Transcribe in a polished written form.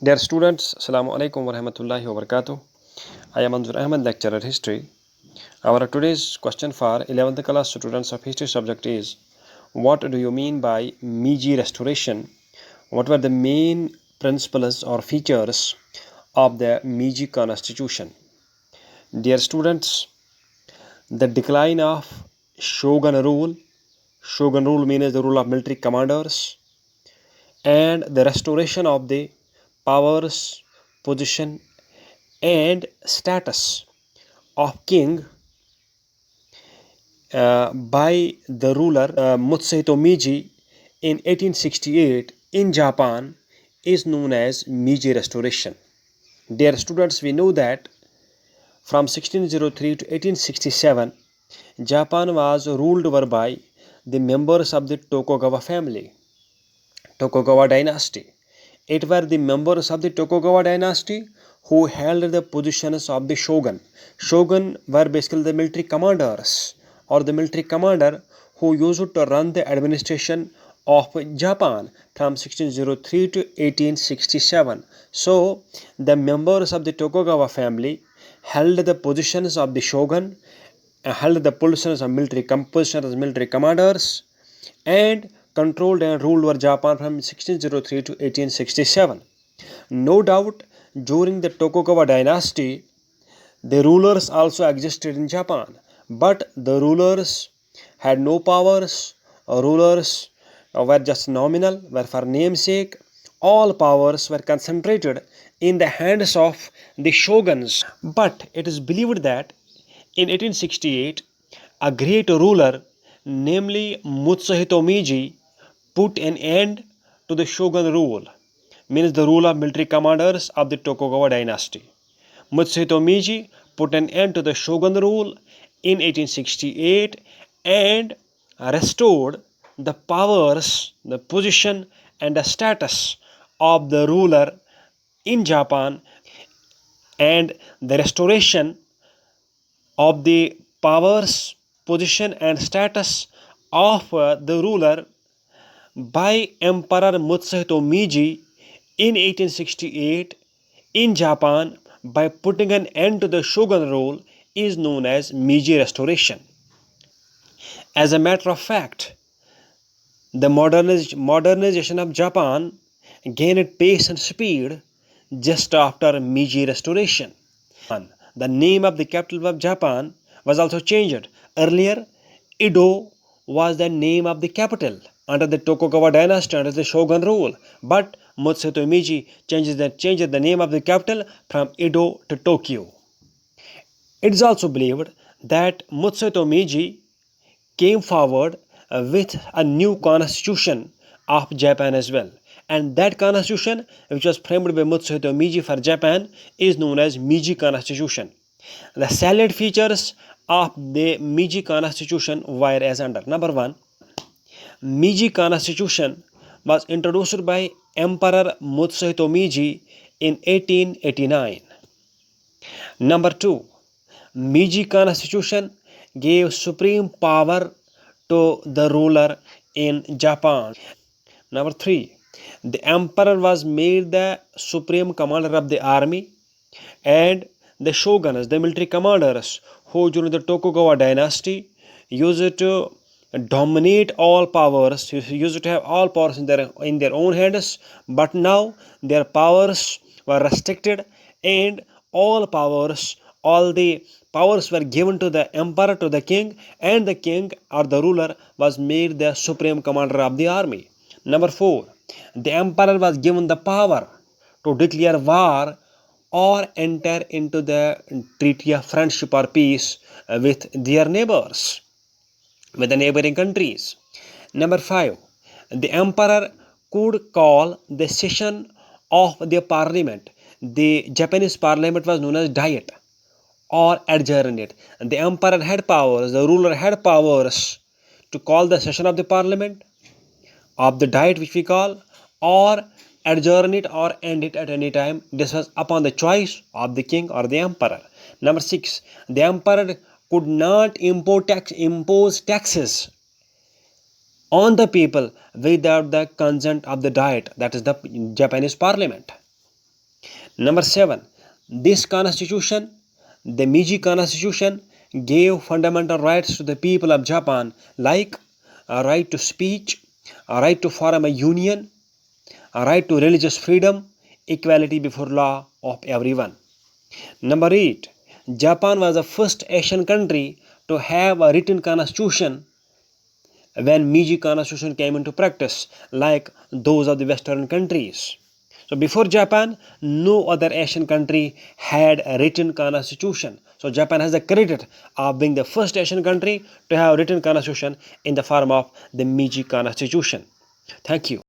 Dear students, Assalamu alaikum wa rahmatullahi wa barakatuh. I am Anzur Ahmed, lecturer history. Our today's question for 11th class students of history subject is: what do you mean by Meiji restoration? What were the main principles or features of the Meiji constitution? Dear students, the decline of shogun rule. Shogun rule means the rule of military commanders, and the restoration of the powers, position, and status of king by the ruler Mutsuhito Meiji in 1868 in Japan is known as Meiji Restoration. Dear students, we know that from 1603 to 1867, Japan was ruled over by the members of the Tokugawa family, Tokugawa dynasty. It were the members of the Tokugawa dynasty who held the positions of the shogun. Shogun were basically the military commanders or the military commander who used to run the administration of Japan from 1603 to 1867. So, the members of the Tokugawa family held the positions of the shogun, held the positions of military commanders, and controlled and ruled over Japan from 1603 to 1867. No doubt, during the Tokugawa dynasty, the rulers also existed in Japan, but the rulers had no powers. Rulers were just nominal, were for namesake. All powers were concentrated in the hands of the shoguns. But it is believed that in 1868, a great ruler, namely Mutsuhito Meiji, put an end to the shogun rule, means the rule of military commanders of the Tokugawa dynasty. Mutsuhito Meiji put an end to the shogun rule in 1868 and restored the powers, the position, and the status of the ruler in Japan, and the restoration of the powers, position, and status of the ruler by Emperor Mutsuhito Meiji in 1868 in Japan by putting an end to the shogun rule is known as Meiji Restoration. As a matter of fact, the modernization of Japan gained pace and speed just after Meiji Restoration. The name of the capital of Japan was also changed. Earlier, Edo was the name of the capital under the Tokugawa dynasty under the shogun rule, but Mutsuhito Meiji changed the name of the capital from Edo to Tokyo. It is also believed that Mutsuhito Meiji came forward with a new constitution of Japan as well. And that constitution, which was framed by Mutsuhito Meiji for Japan, is known as Meiji Constitution. The salient features of the Meiji Constitution were as under. Number 1, Meiji Constitution was introduced by Emperor Mutsuhito Meiji in 1889. Number 2, Meiji Constitution gave supreme power to the ruler in Japan. Number 3, the emperor was made the supreme commander of the army, and the shoguns, the military commanders who during the Tokugawa dynasty used to dominate all powers, used to have all powers in their own hands, but now their powers were restricted and all the powers were given to the emperor, to the king, and the king or the ruler was made the supreme commander of the army. Number 4, the emperor was given the power to declare war or enter into the treaty of friendship or peace with their neighbors, with the neighboring countries. Number 5, the emperor could call the session of the parliament. The Japanese parliament was known as diet or adjourn it. The emperor had powers, the ruler had powers to call the session of the parliament, of the diet which we call, or adjourn it or end it at any time. This was upon the choice of the king or the emperor. Number 6, the emperor could not impose taxes on the people without the consent of the diet, that is the Japanese parliament. Number 7. This constitution, the Meiji Constitution, gave fundamental rights to the people of Japan, like a right to speech, a right to form a union, a right to religious freedom, equality before law of everyone. Number 8. Japan was the first Asian country to have a written constitution when Meiji Constitution came into practice, like those of the Western countries. So before Japan, no other Asian country had a written constitution. So Japan has the credit of being the first Asian country to have a written constitution in the form of the Meiji Constitution. Thank you.